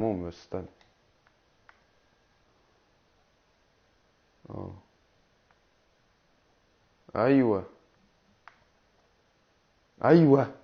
المهم بس استنى. اه ايوه ايوه.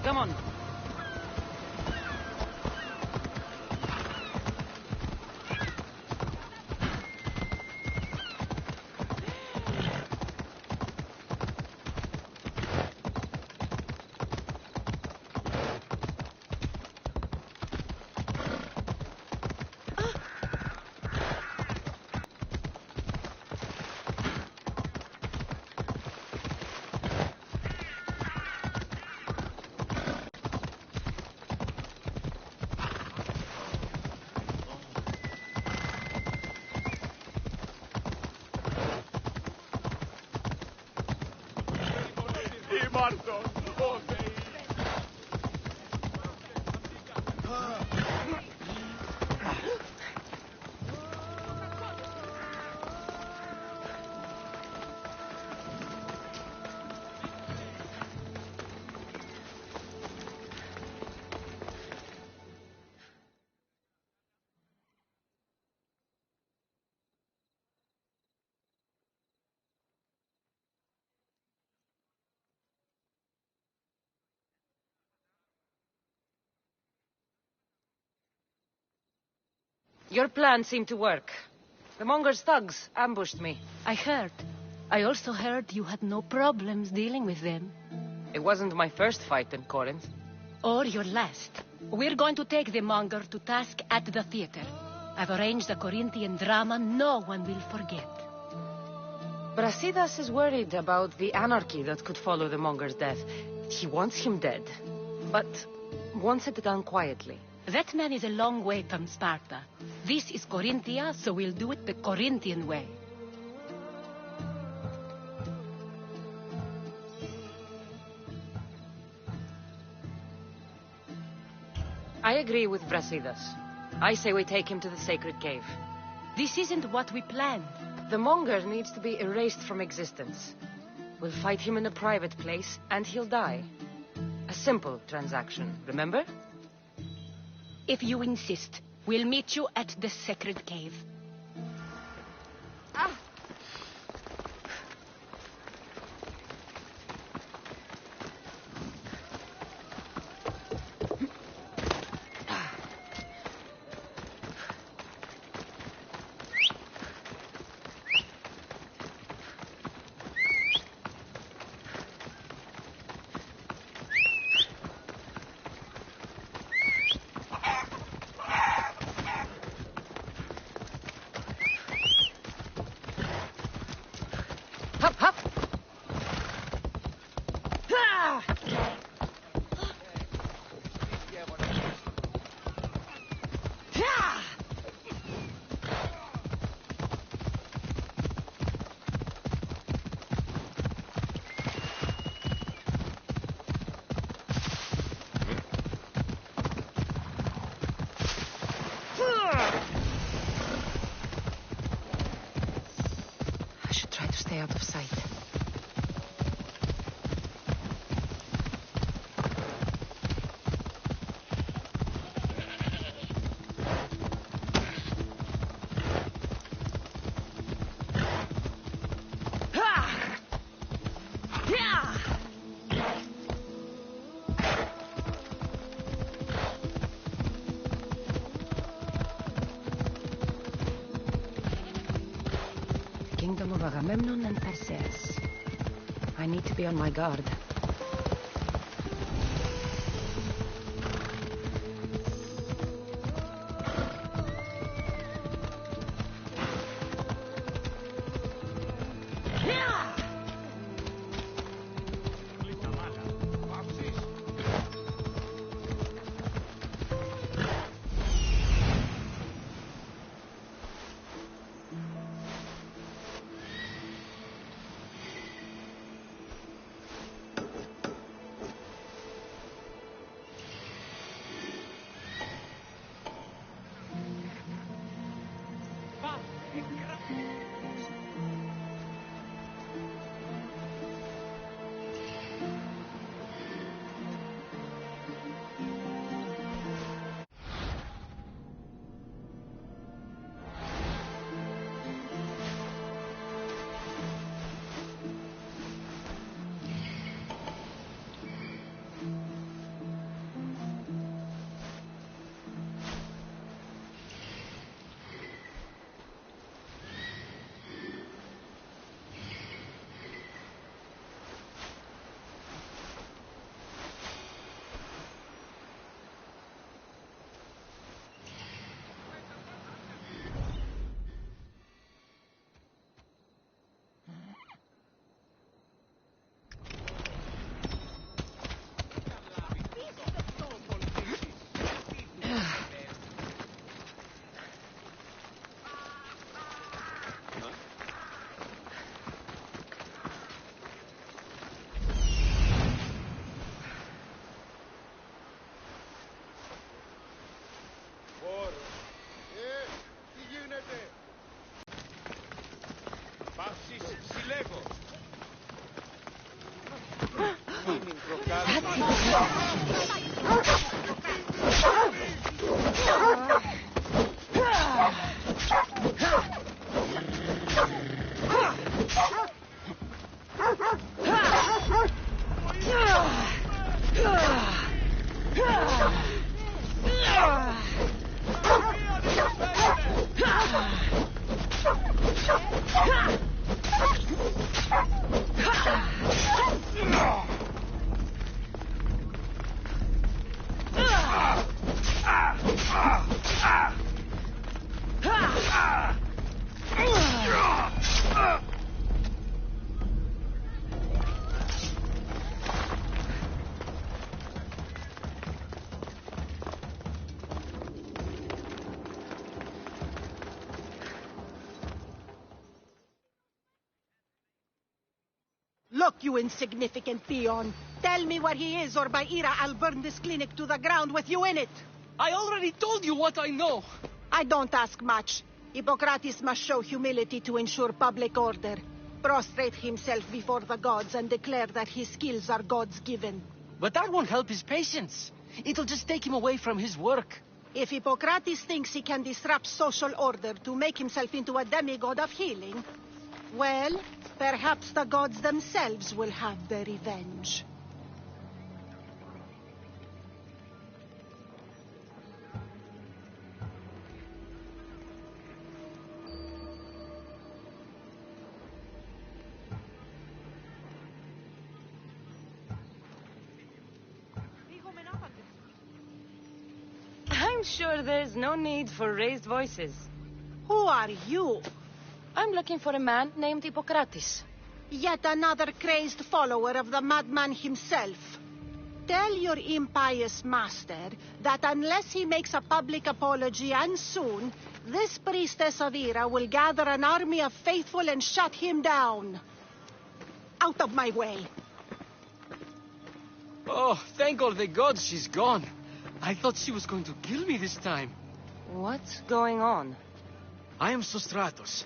Come on. Your plan seemed to work. The Monger's thugs ambushed me. I heard. I also heard you had no problems dealing with them. It wasn't my first fight in Corinth. Or your last. We're going to take the Monger to task at the theater. I've arranged a Corinthian drama no one will forget. Brasidas is worried about the anarchy that could follow the Monger's death. He wants him dead, but wants it done quietly. That man is a long way from Sparta. This is Corinthia, so we'll do it the Corinthian way. I agree with Brasidas. I say we take him to the sacred cave. This isn't what we planned. The Monger needs to be erased from existence. We'll fight him in a private place, and he'll die. A simple transaction, remember? If you insist, we'll meet you at the sacred cave. Ah! out of sight. Kingdom of Agamemnon and Perseus. I need to be on my guard. Look, you insignificant peon. Tell me where he is, or by Ira, I'll burn this clinic to the ground with you in it. I already told you what I know. I don't ask much. Hippocrates must show humility to ensure public order. Prostrate himself before the gods and declare that his skills are gods given. But that won't help his patients. It'll just take him away from his work. If Hippocrates thinks he can disrupt social order to make himself into a demigod of healing, well, perhaps the gods themselves will have their revenge. I'm sure there's no need for raised voices. Who are you? I'm looking for a man named Hippocrates. Yet another crazed follower of the madman himself. Tell your impious master that unless he makes a public apology, and soon, this priestess of Ira will gather an army of faithful and shut him down. Out of my way. Oh, thank all the gods she's gone. I thought she was going to kill me this time. What's going on? I am Sostratos.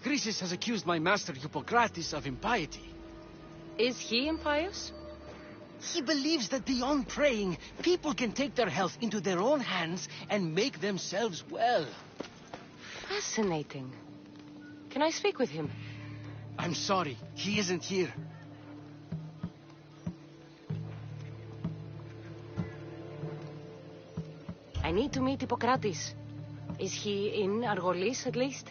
Croesus has accused my master Hippocrates of impiety. Is he impious? He believes that beyond praying, people can take their health into their own hands and make themselves well. Fascinating. Can I speak with him? I'm sorry, he isn't here. I need to meet Hippocrates. Is he in Argolis, at least?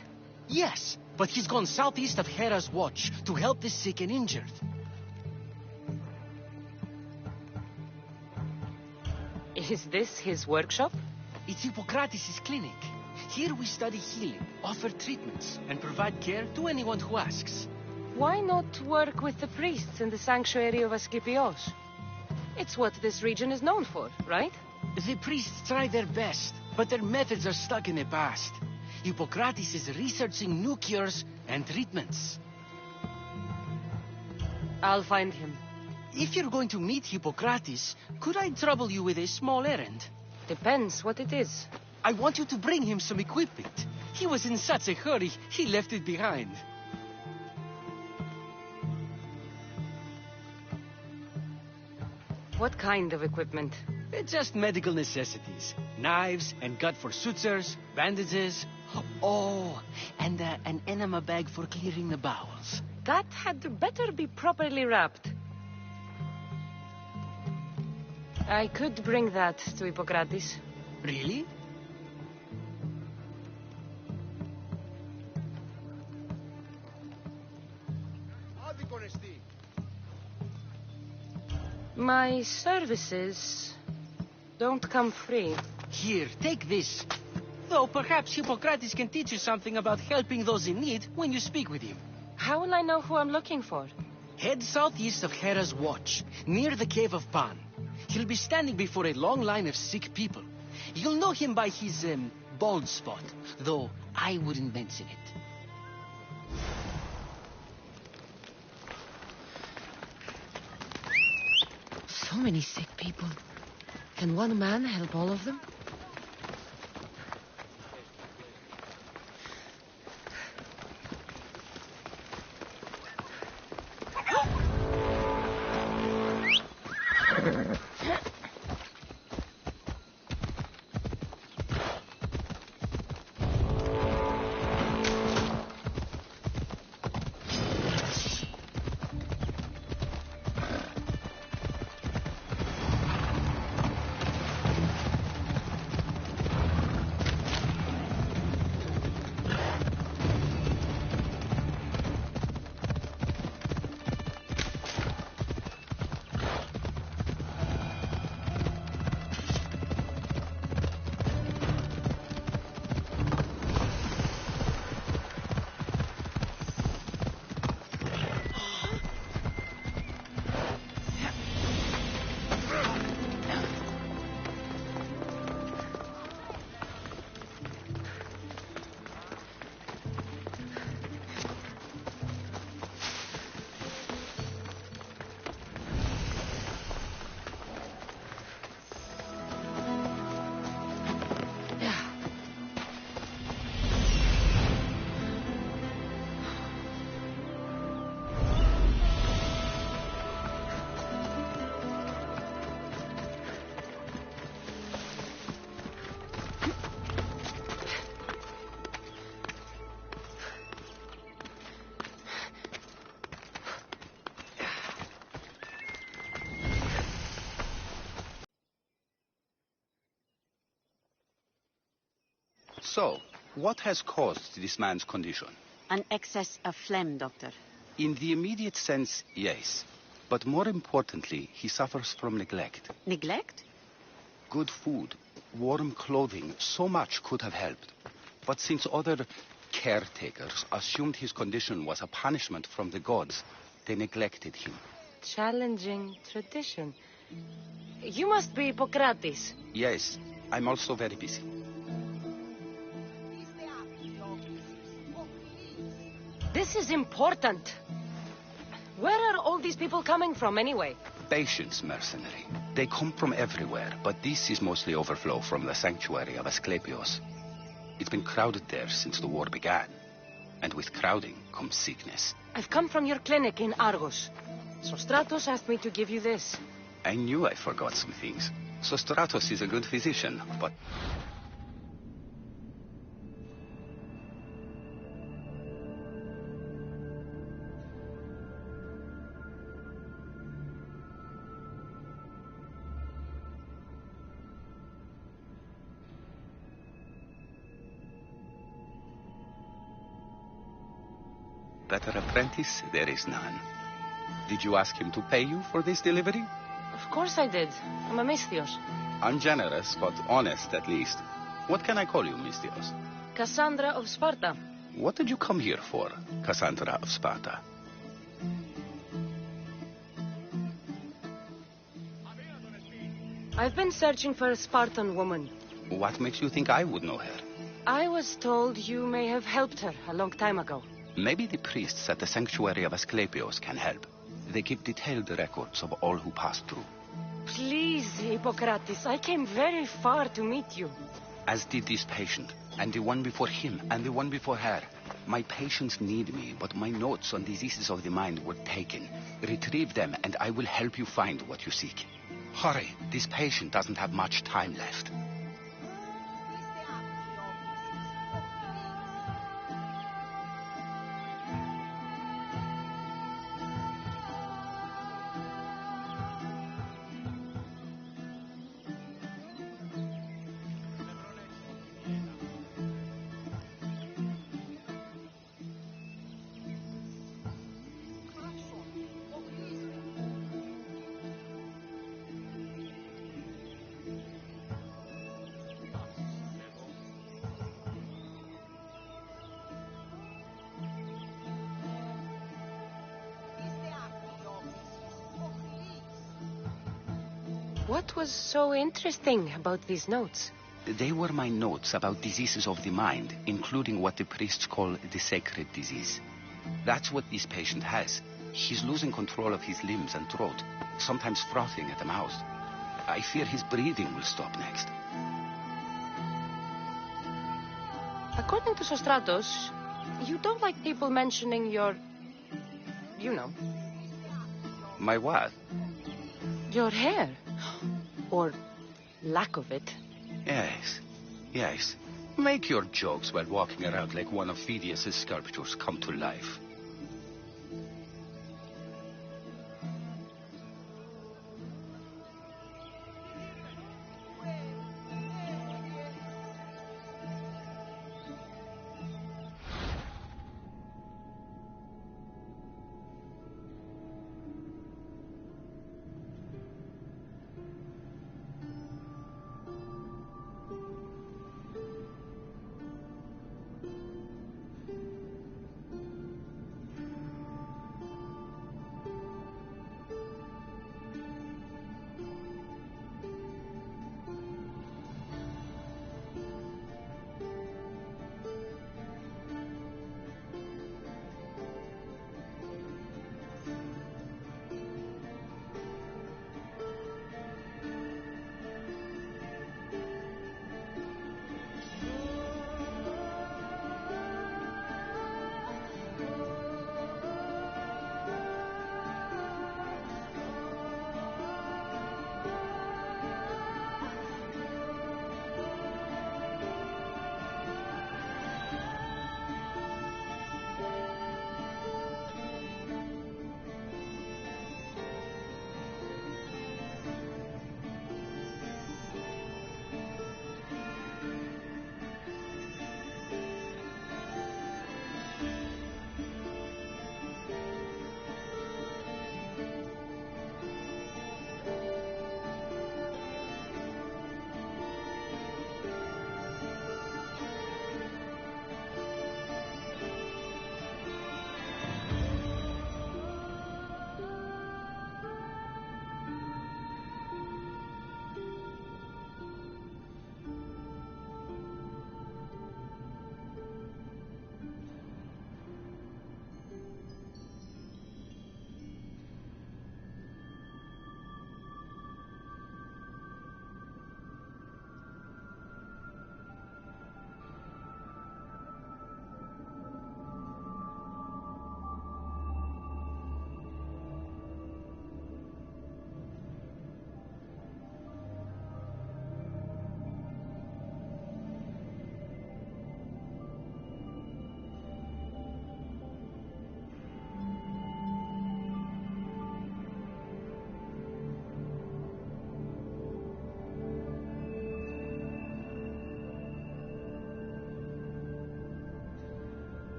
Yes, but he's gone southeast of Hera's watch to help the sick and injured. Is this his workshop? It's Hippocrates' clinic. Here we study healing, offer treatments, and provide care to anyone who asks. Why not work with the priests in the sanctuary of Asclepios? It's what this region is known for, right? The priests try their best, but their methods are stuck in the past. Hippocrates is researching new cures and treatments. I'll find him. If you're going to meet Hippocrates, could I trouble you with a small errand? Depends what it is. I want you to bring him some equipment. He was in such a hurry, he left it behind. What kind of equipment? Just medical necessities. Knives and gut for sutures, bandages. Oh, and an enema bag for clearing the bowels. That had better be properly wrapped. I could bring that to Hippocrates. Really? My services don't come free. Here, take this. Though perhaps Hippocrates can teach you something about helping those in need when you speak with him. How will I know who I'm looking for? Head southeast of Hera's watch, near the cave of Pan. He'll be standing before a long line of sick people. You'll know him by his, bald spot, though I wouldn't mention it. So many sick people. Can one man help all of them? So, what has caused this man's condition? An excess of phlegm, Doctor. In the immediate sense, yes. But more importantly, he suffers from neglect. Neglect? Good food, warm clothing, so much could have helped. But since other caretakers assumed his condition was a punishment from the gods, they neglected him. Challenging tradition. You must be Hippocrates. Yes, I'm also very busy. This is important. Where are all these people coming from, anyway? Patients, mercenary. They come from everywhere, but this is mostly overflow from the sanctuary of Asclepios. It's been crowded there since the war began. And with crowding comes sickness. I've come from your clinic in Argos. So Stratos asked me to give you this. I knew I forgot some things. So Stratos is a good physician, but... Better apprentice, there is none. Did you ask him to pay you for this delivery? Of course I did. I'm a Misthios. Ungenerous, but honest at least. What can I call you, Misthios? Cassandra of Sparta. What did you come here for, Cassandra of Sparta? I've been searching for a Spartan woman. What makes you think I would know her? I was told you may have helped her a long time ago. Maybe the priests at the sanctuary of Asclepios can help. They keep detailed records of all who passed through. Please, Hippocrates, I came very far to meet you. As did this patient, and the one before him, and the one before her. My patients need me, but my notes on diseases of the mind were taken. Retrieve them, and I will help you find what you seek. Hurry, this patient doesn't have much time left. What was so interesting about these notes? They were my notes about diseases of the mind, including what the priests call the sacred disease. That's what this patient has. He's losing control of his limbs and throat, sometimes frothing at the mouth. I fear his breathing will stop next. According to Sostratos, you don't like people mentioning your... you know. My what? Your hair. Or lack of it. Yes. Make your jokes while walking around like one of Phidias' sculptures come to life.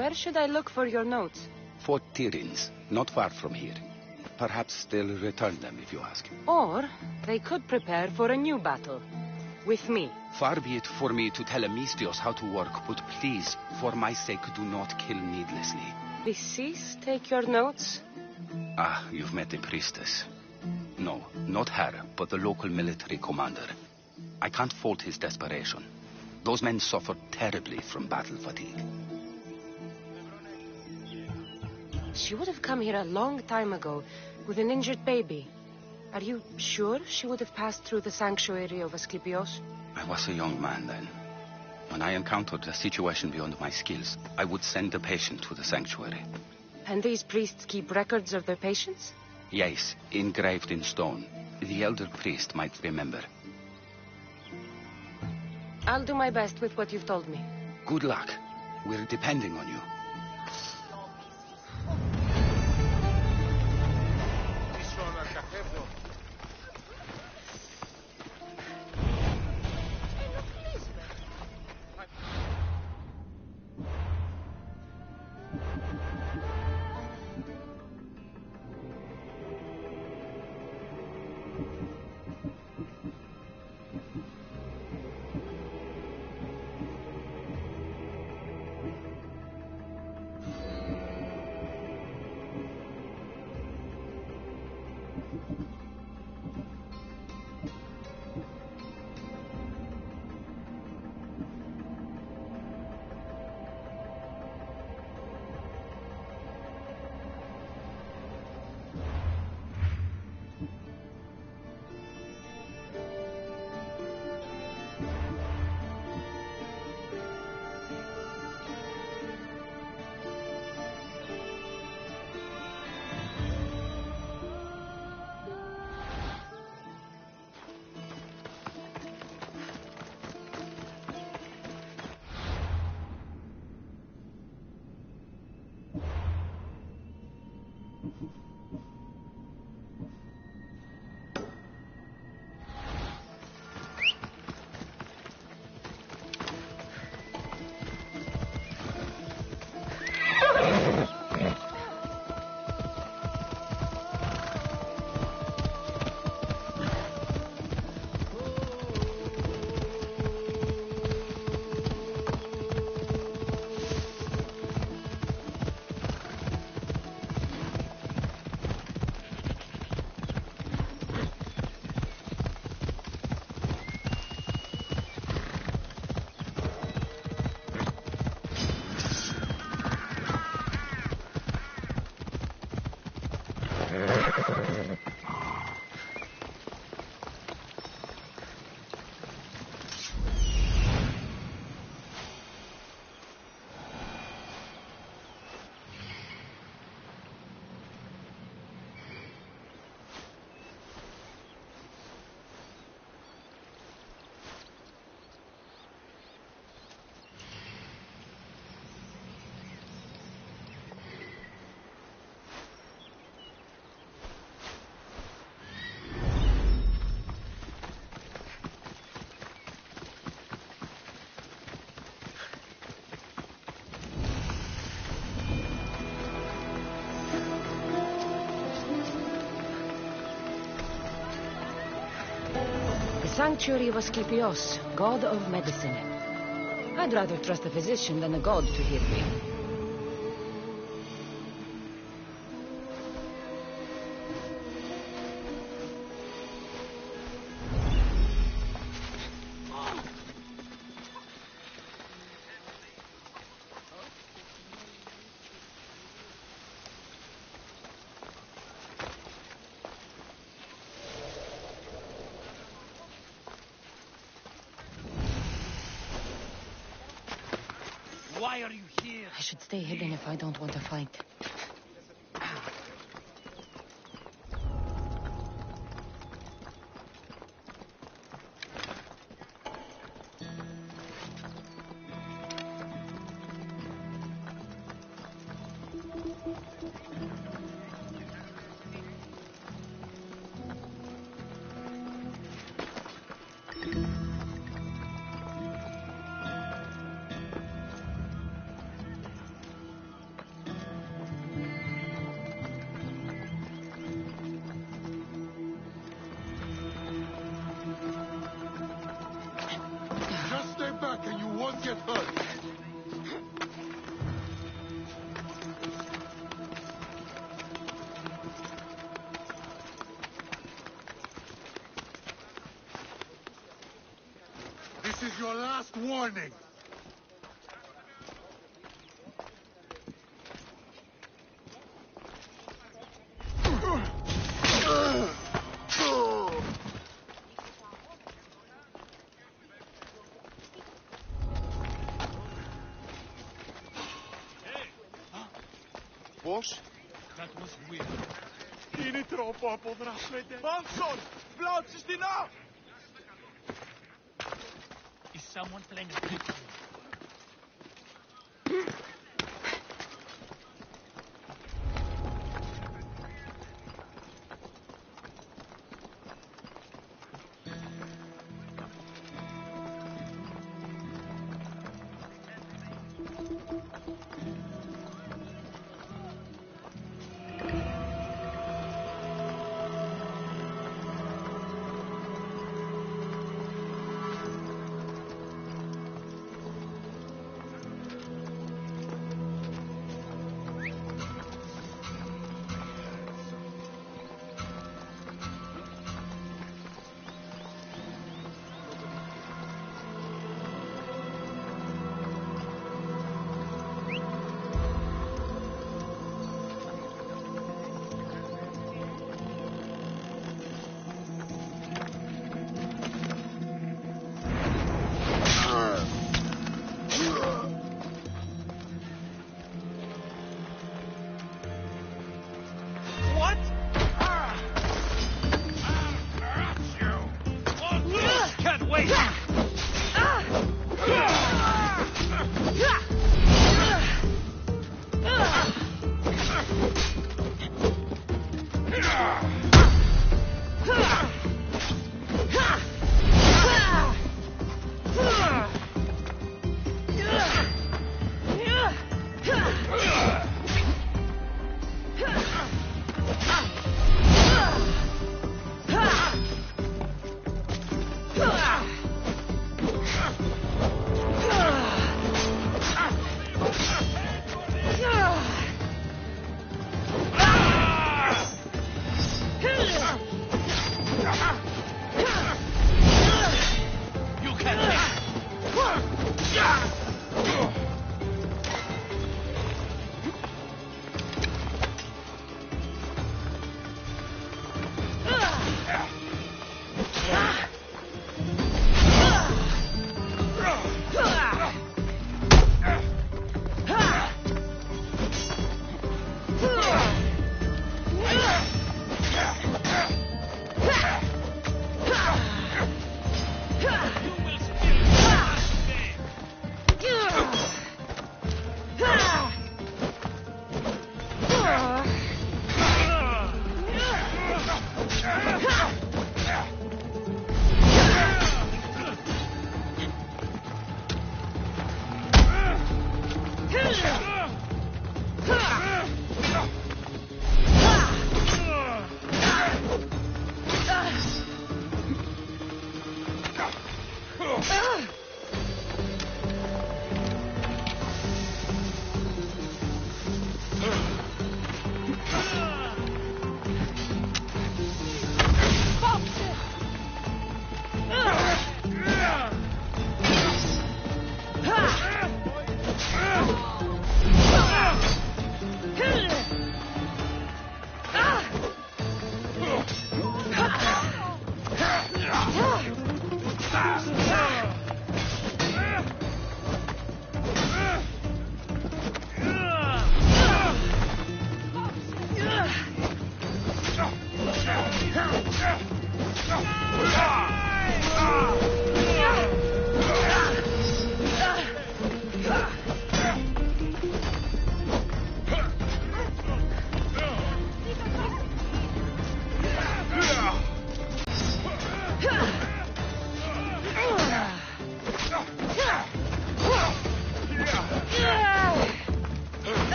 Where should I look for your notes? Fort Tyrins, not far from here. Perhaps they'll return them if you ask. Or they could prepare for a new battle. With me. Far be it for me to tell Amistios how to work, but please, for my sake, do not kill needlessly. Please take your notes. Ah, you've met the priestess. No, not her, but the local military commander. I can't fault his desperation. Those men suffered terribly from battle fatigue. She would have come here a long time ago with an injured baby. Are you sure she would have passed through the sanctuary of Asclepios? I was a young man then. When I encountered a situation beyond my skills, I would send the patient to the sanctuary. And these priests keep records of their patients? Yes, engraved in stone. The elder priest might remember. I'll do my best with what you've told me. Good luck. We're depending on you. Sanctuary of Asclepios, god of medicine. I'd rather trust a physician than a god to heal me. Why are you here? I should stay hidden if I don't want to fight. This is your last warning. Boss? That was weird. Είναι τρόπο αποδράσετε. Bonson! Bloods is enough! Is someone playing a trick?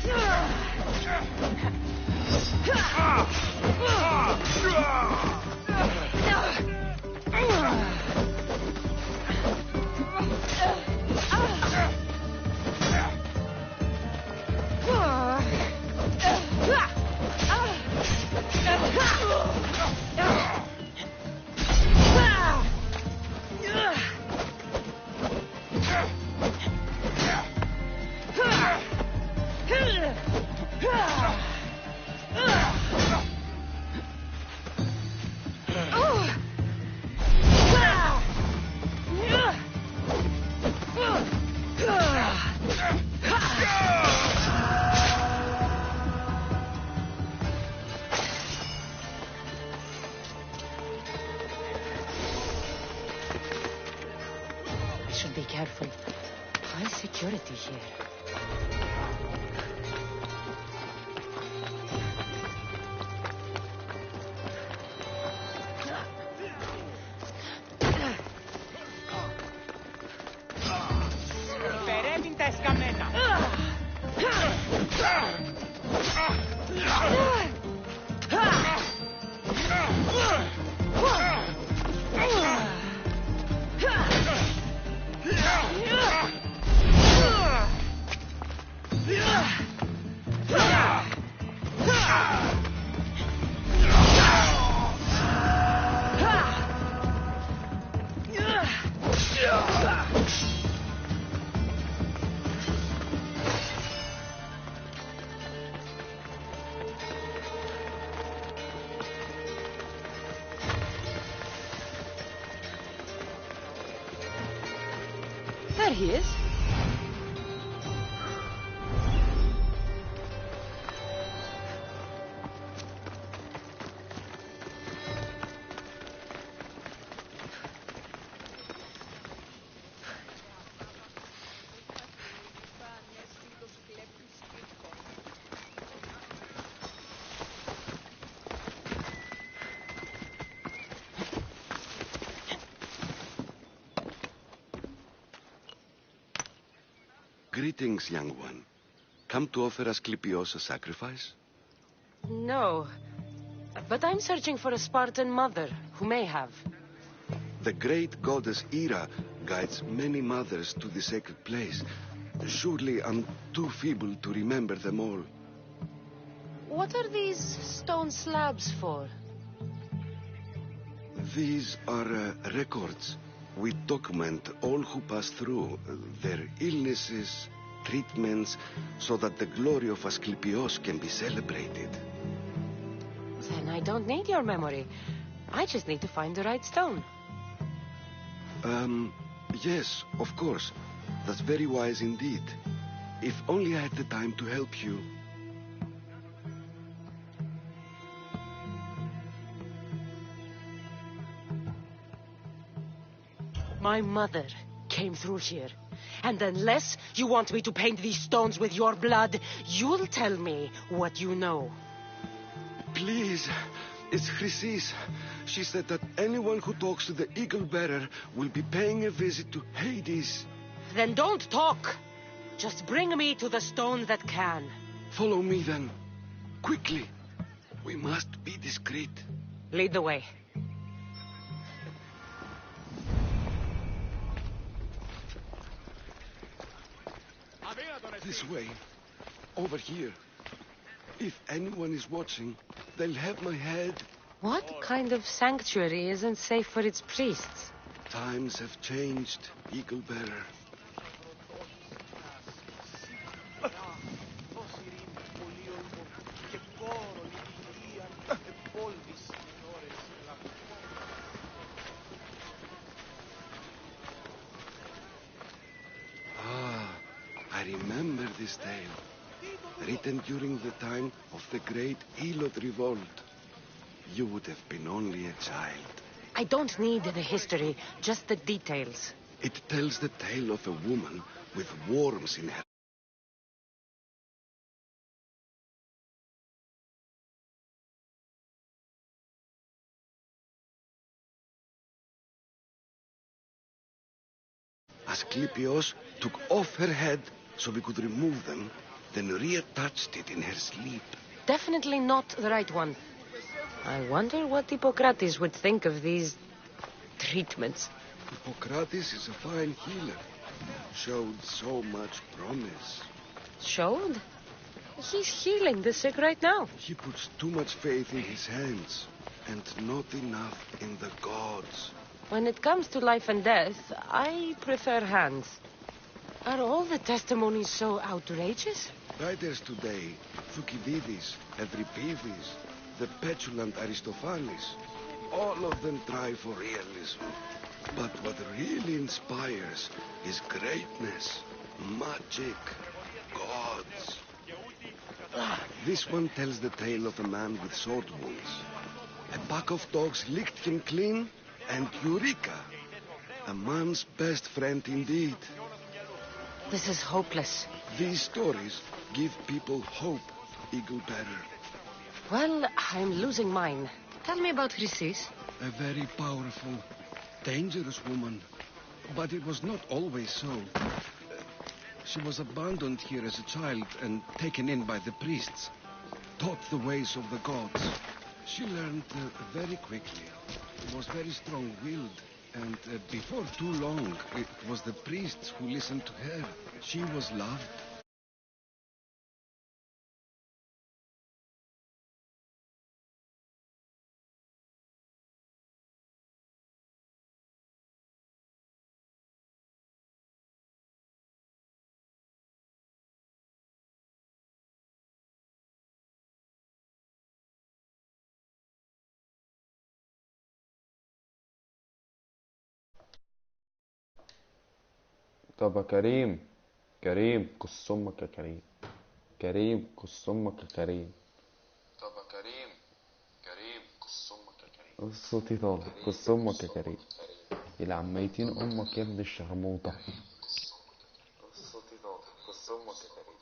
Yeah! High security here. Περεύει τα εσκαμμένα. There he is. Greetings, young one. Come to offer Asclepios a sacrifice? No. But I'm searching for a Spartan mother who may have. The great goddess Hera guides many mothers to the sacred place. Surely I'm too feeble to remember them all. What are these stone slabs for? These are records. We document all who pass through, their illnesses, treatments, so that the glory of Asclepios can be celebrated. Then I don't need your memory. I just need to find the right stone. Yes, of course. That's very wise indeed. If only I had the time to help you. My mother came through here. And unless you want me to paint these stones with your blood, you'll tell me what you know. Please, it's Chrysis. She said that anyone who talks to the Eagle Bearer will be paying a visit to Hades. Then don't talk. Just bring me to the stone that can. Follow me then. Quickly. We must be discreet. Lead the way. This way. Over here. If anyone is watching, they'll have my head. What kind of sanctuary isn't safe for its priests? Times have changed, Eagle Bearer. I remember this tale, written during the time of the great Elot revolt. You would have been only a child. I don't need the history, just the details. It tells the tale of a woman with worms in her. Asclepios took off her head so we could remove them, then reattached it in her sleep. Definitely not the right one. I wonder what Hippocrates would think of these treatments. Hippocrates is a fine healer. Showed so much promise. Showed? He's healing the sick right now. He puts too much faith in his hands and not enough in the gods. When it comes to life and death, I prefer hands. Are all the testimonies so outrageous? Writers today, Thucydides, Euripides, the petulant Aristophanes, all of them try for realism. But what really inspires is greatness, magic, gods. This one tells the tale of a man with sword wounds. A pack of dogs licked him clean, and Eureka, a man's best friend indeed. This is hopeless. These stories give people hope, Eagle Bearer. Well, I'm losing mine. Tell me about Chrysis. A very powerful, dangerous woman. But it was not always so. She was abandoned here as a child and taken in by the priests. Taught the ways of the gods. She learned very quickly. Was very strong-willed. And before too long, it was the priests who listened to her. She was loved. طب يا كريم، كريم قص امك يا كريم، كريم قص امك يا كريم. طب يا كريم، كريم قص امك يا كريم. صوتي طالع، قص امك يا كريم. يلعن ميتين امك يا ابن الشرموطه. صوتي طالع، قص امك يا كريم.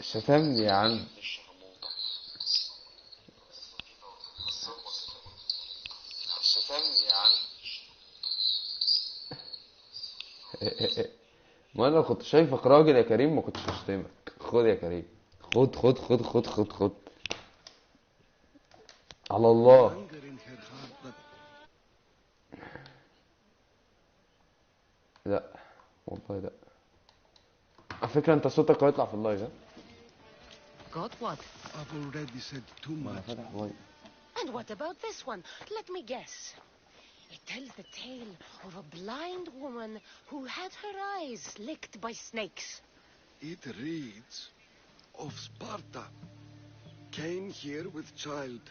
شتمني يا عم. شتمني يا عم. ما انا كنت شايفك راجل يا كريم، ما كنتش هشتمك. خد يا كريم، خد خد خد خد خد خد على الله. لا والله لا. على فكرة انت صوتك هيطلع في اللايف. Got what? I've already said too ما انا much. فاتح لايف. And what about this one? Let me guess. It tells the tale of a blind woman who had her eyes licked by snakes. It reads of Sparta. Came here with child.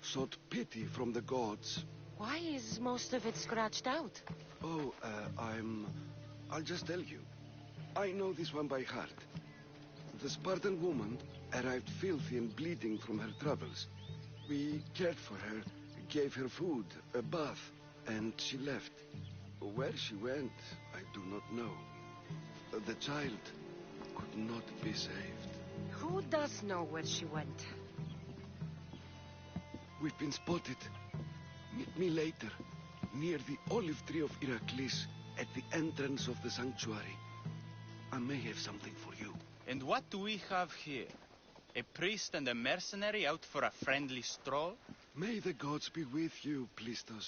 Sought pity from the gods. Why is most of it scratched out? Oh, I'll just tell you. I know this one by heart. The Spartan woman arrived filthy and bleeding from her travels. We cared for her, gave her food, a bath, and she left. Where she went, I do not know. The child could not be saved. Who does know where she went? We've been spotted. Meet me later, near the olive tree of Heracles, at the entrance of the sanctuary. I may have something for you. And what do we have here? A priest and a mercenary out for a friendly stroll? May the gods be with you, Plistos.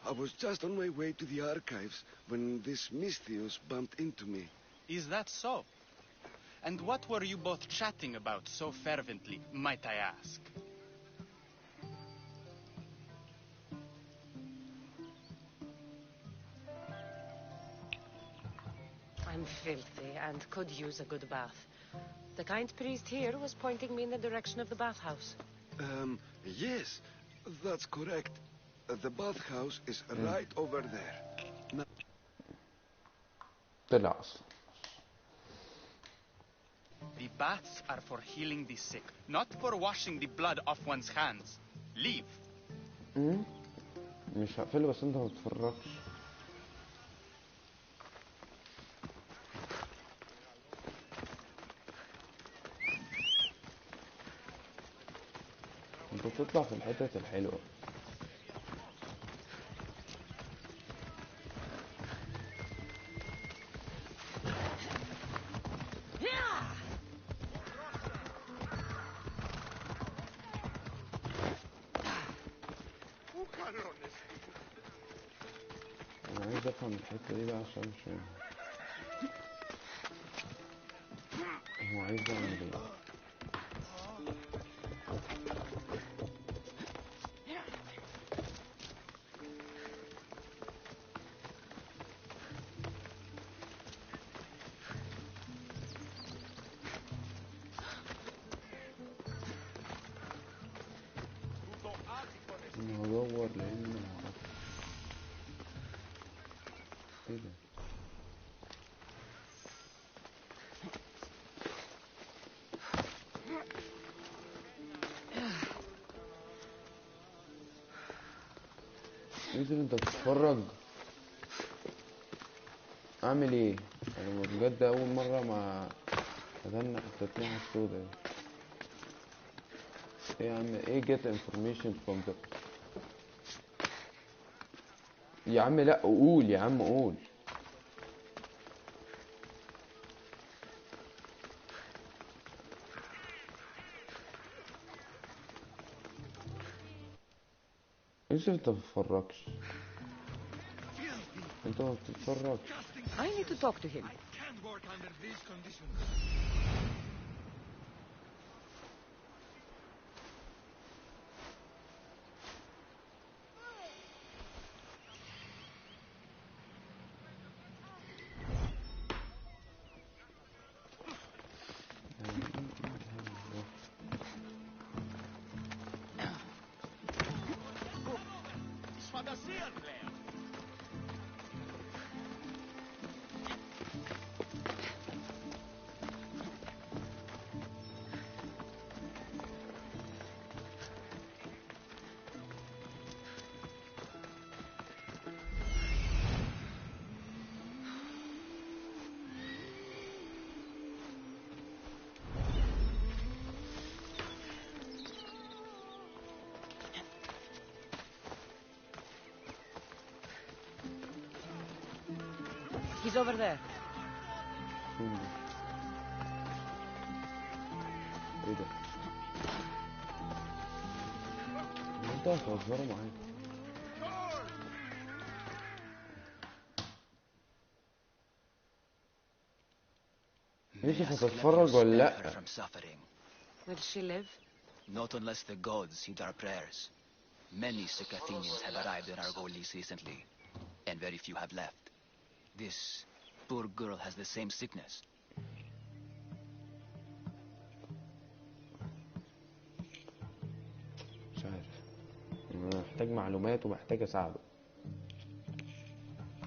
I was just on my way to the archives when this Misthios bumped into me. Is that so? And what were you both chatting about so fervently, might I ask? I'm filthy and could use a good bath. The kind priest here was pointing me in the direction of the bathhouse. Yes, that's correct. The bathhouse is right over there. طلع اصلا. The baths are for healing the sick, not for washing the blood off one's hands. Leave. مش هقفله بس انت ما بتتفرجش. انت بتطلع في الحتت الحلوة. انا عايز افهم الحتة دي بقى عشان مش فاهم هو عايز يعمل ايه. انا هدور لان انا معرفش ايه ده. انزل انت بتتفرج. اعمل ايه؟ انا بجد اول مرة ما اتنح التتنيحة السودا دي. ايه يا عم ايه get information from the يا عم لا قول يا عم قول. ايش انت بتتفرجش؟ انت ما بتتفرجش. I need to talk to him. He's over there. ايه ده؟ انتوا هتهزروا معايا؟ ماشي هتتفرج ولا لأ؟ Will she live? Not unless the gods heed our prayers. Many sick Athenians have arrived in Argolis recently, and very few have left. This poor girl has the same sickness. مش عارف. انا محتاج معلومات ومحتاج اساعده.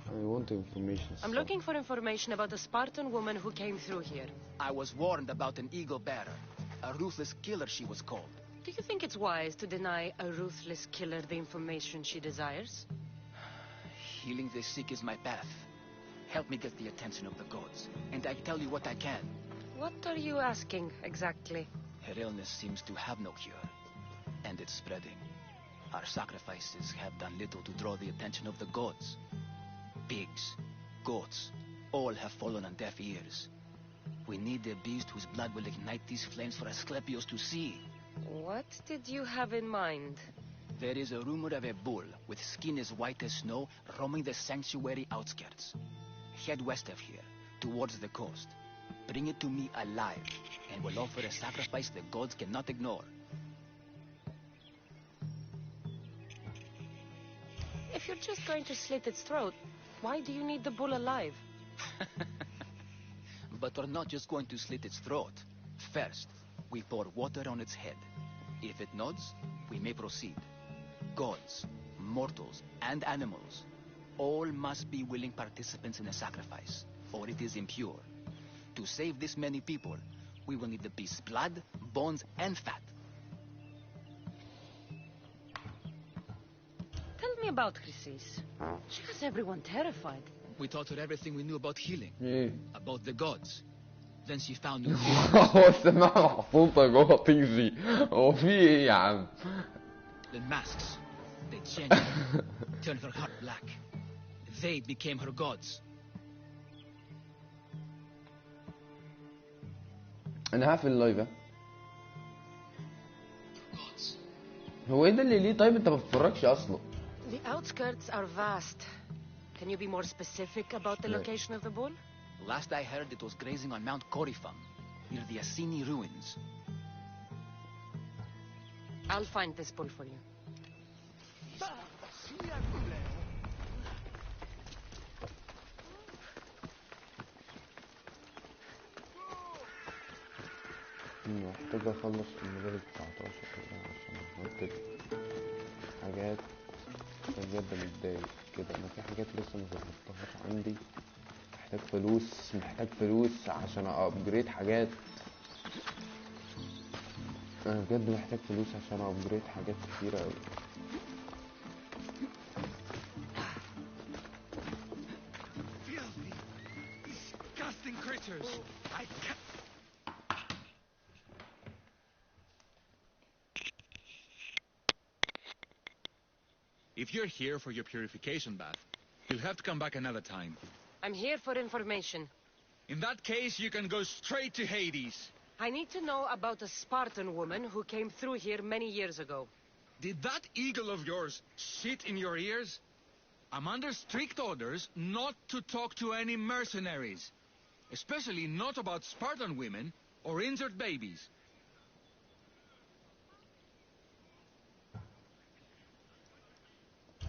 I want information. I'm looking for information about a Spartan woman who came through here. I was warned about an eagle bearer, a ruthless killer she was called. Do you think it's wise to deny a ruthless killer the information she desires? Healing the sick is my path. Help me get the attention of the gods, and I tell you what I can. What are you asking, exactly? Her illness seems to have no cure, and it's spreading. Our sacrifices have done little to draw the attention of the gods. Pigs, goats, all have fallen on deaf ears. We need a beast whose blood will ignite these flames for Asclepios to see. What did you have in mind? There is a rumor of a bull with skin as white as snow roaming the sanctuary outskirts. Head west of here, towards the coast. Bring it to me alive, and we'll offer a sacrifice the gods cannot ignore. If you're just going to slit its throat, why do you need the bull alive? But we're not just going to slit its throat. First, we pour water on its head. If it nods, we may proceed. Gods, mortals, and animals, all must be willing participants in the sacrifice, or it is impure. To save this many people, we will need the beast's blood, bones, and fat. Tell me about Chrysis. She has everyone terrified. We taught her everything we knew about healing, ايه؟ about the gods. Then she found new هو السماعة محطوطة جوه طيزي. هو في ايه يا عم؟ the masks. They changed her, turned her heart black. They became her gods. انا هقفل اللايف ده. هو ايه ده اللي ليه طيب انت ما بتتفرجش اصلا؟ The outskirts are vast. Can you be more specific about the location of the bull? Last I heard, it was grazing on Mount Corifum, near the Assini ruins. I'll find this bull for you. محتاج اخلص المجال 19 كده عشان اكتب حاجات. بجد متضايق كده، انا في حاجات لسه ما ظبطتهاش عندي. محتاج فلوس عشان ابجريد حاجات. انا بجد محتاج فلوس عشان ابجريد حاجات كتيرة اوي. critters. I can't... If you're here for your purification bath, you'll have to come back another time. I'm here for information. In that case, you can go straight to Hades. I need to know about a Spartan woman who came through here many years ago. Did that eagle of yours shit in your ears? I'm under strict orders not to talk to any mercenaries. Especially not about Spartan women or injured babies.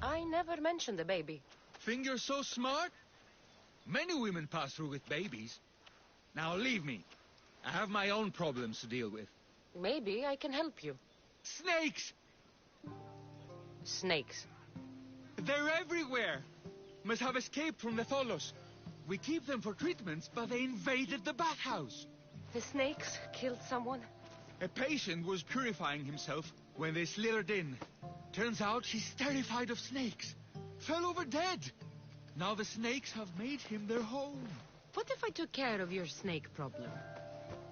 I never mentioned a baby. Think you're so smart? Many women pass through with babies. Now leave me. I have my own problems to deal with. Maybe I can help you. Snakes! Snakes. They're everywhere. Must have escaped from the Tholos. We keep them for treatments, but they invaded the bathhouse. The snakes killed someone? A patient was purifying himself when they slithered in. Turns out he's terrified of snakes. Fell over dead. Now the snakes have made him their home. What if I took care of your snake problem?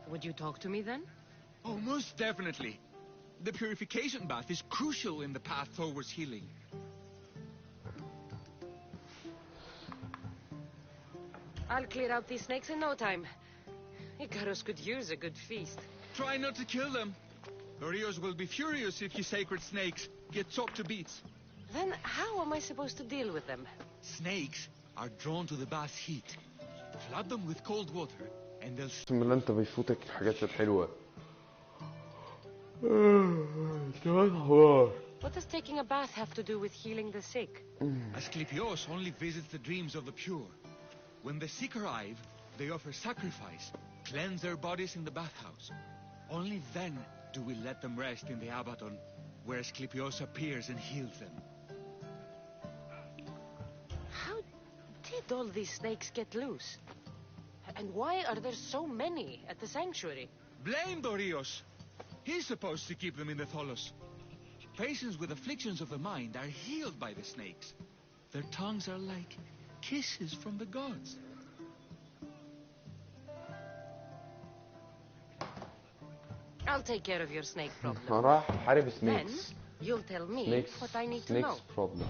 Would you talk to me then? Oh, most definitely. The purification bath is crucial in the path towards healing. I'll clear out these snakes in no time. Icarus could use a good feast. Try not to kill them. Orios will be furious if you sacred snakes get chopped to bits. Then how am I supposed to deal with them? Snakes are drawn to the bath's heat. Flood them with cold water and they'll... بسم الله انت بيفوتك الحاجات الحلوة. What does taking a bath have to do with healing the sick? Asclepios only visits the dreams of the pure. When the sick arrive, they offer sacrifice, cleanse their bodies in the bathhouse. Only then do we let them rest in the Abaddon, where Asclepios appears and heals them. How did all these snakes get loose? And why are there so many at the sanctuary? Blame Dorios. He's supposed to keep them in the Tholos. Patients with afflictions of the mind are healed by the snakes. Their tongues are like kisses from the gods. I'll take care of your snake problem. راح حارب Then سنيكس. you'll tell me Snakes. what I need to know. Snakes problem.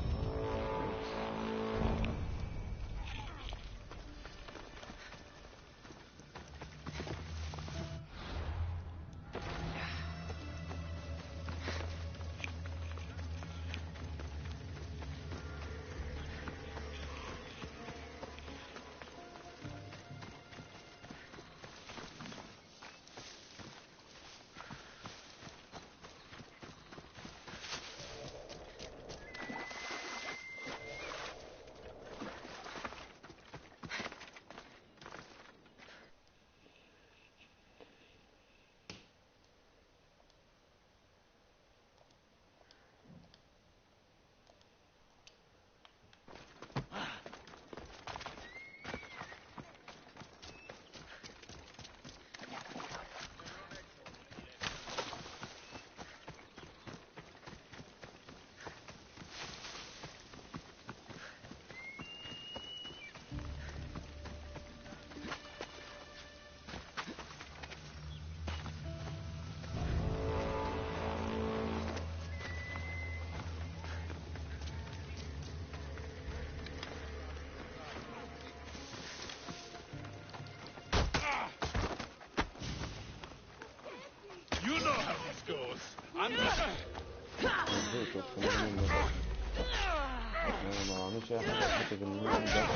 You know how this goes. I'm ما بعملش اي حاجة حتى بالنوم ده.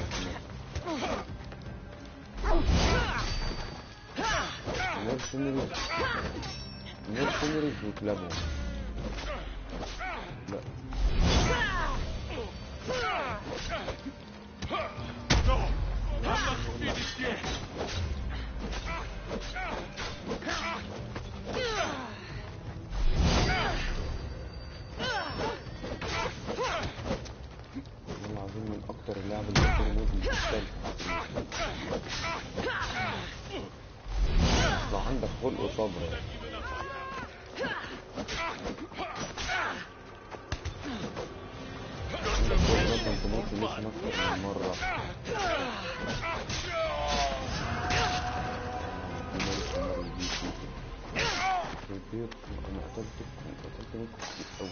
mercenaries وكلابهم. لا. No, I'm not finished yet. العظيم من اكتر اللعب اللي بتكون مودي بالسلب. لو عندك خلق وصبر. عندك خلق مثلا تموت مثلا اكتر من مرة. قتلت منكم كتير أوي.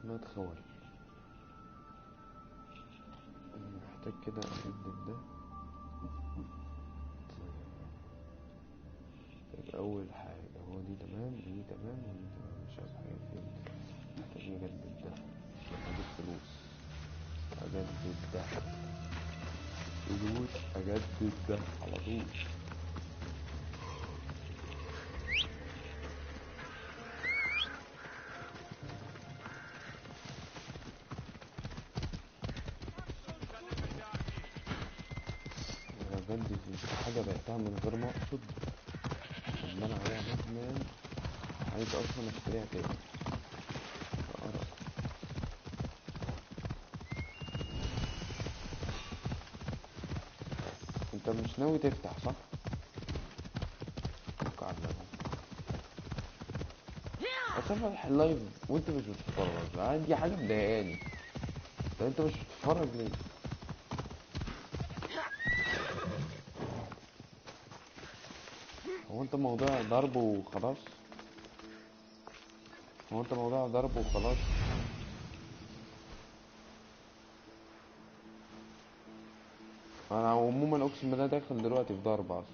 ما تخول محتاج كده أجدد ده. طيب أول حاجة هو دي تمام ودي تمام ودي تمام، مش عارف حاجة فين. محتاج أجدد ده عشان أجيب فلوس. أجدد ده فلوس، أجدد ده على طول. بجد في حاجة بعتها من غير ما اقصد، ندمان عليها ندمان، عايز اصلا اشتريها تاني. انت مش ناوي تفتح صح؟ اصل فاتح اللايف وانت مش بتتفرج، دي حاجة مضايقاني. طب انت مش بتتفرج ليه؟ هو انت موضوع ضرب وخلاص؟ هو انت موضوع ضرب وخلاص؟ انا عموما اقسم بالله داخل دلوقتي في ضرب اصلا.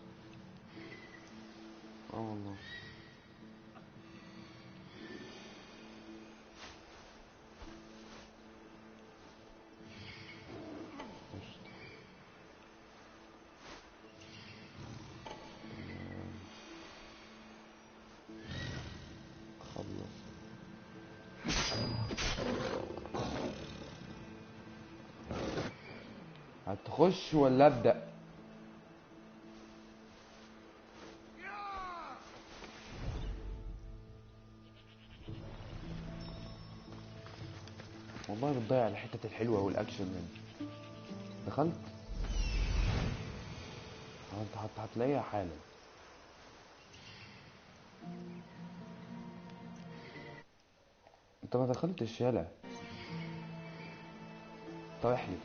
والله هتخش ولا ابدأ؟ والله بتضيع الحتة الحلوة والاكشن مني. دخلت انت هتلاقيها حالا. انت ما دخلتش يالا. طب احلف.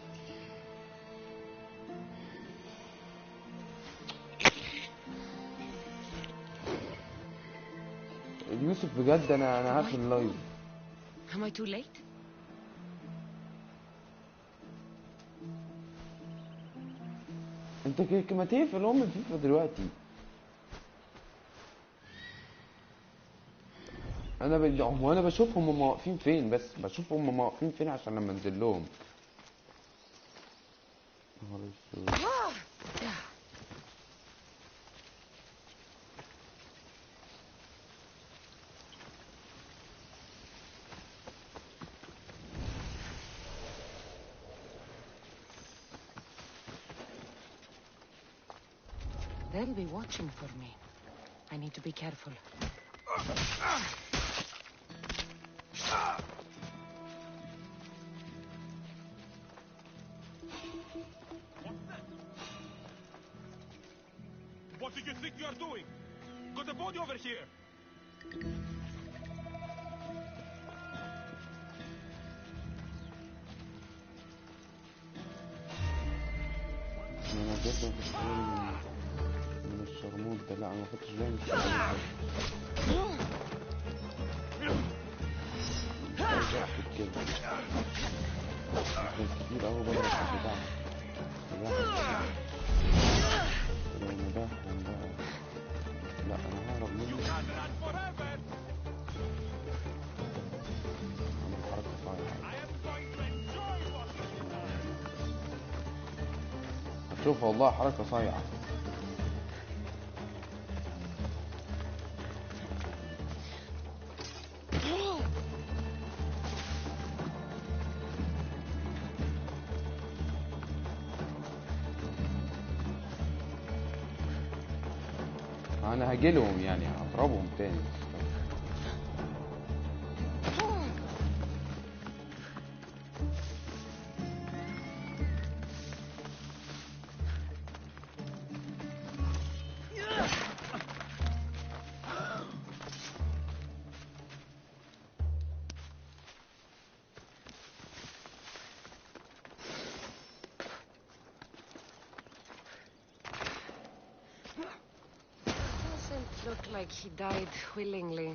يوسف بجد انا هقفل اللايف. Am I too late? انت ما تقفل الفيفا دلوقتي. انا بشوفهم هم واقفين فين، بس بشوفهم هم واقفين فين عشان لما انزل لهم. They'll be watching for me. I need to be careful. What do you think you are doing? Got a body over here. انا جدا في من الشرموط ده. لا انا ما كنتش جاي من الشرموط ده كده كتير قوي بره البتاع ده. لا انا ههرب منه. عمل حركة صايعة. هتشوف والله حركة صايعة. انا هجيلهم يعني هضربهم تاني. Look like he died willingly.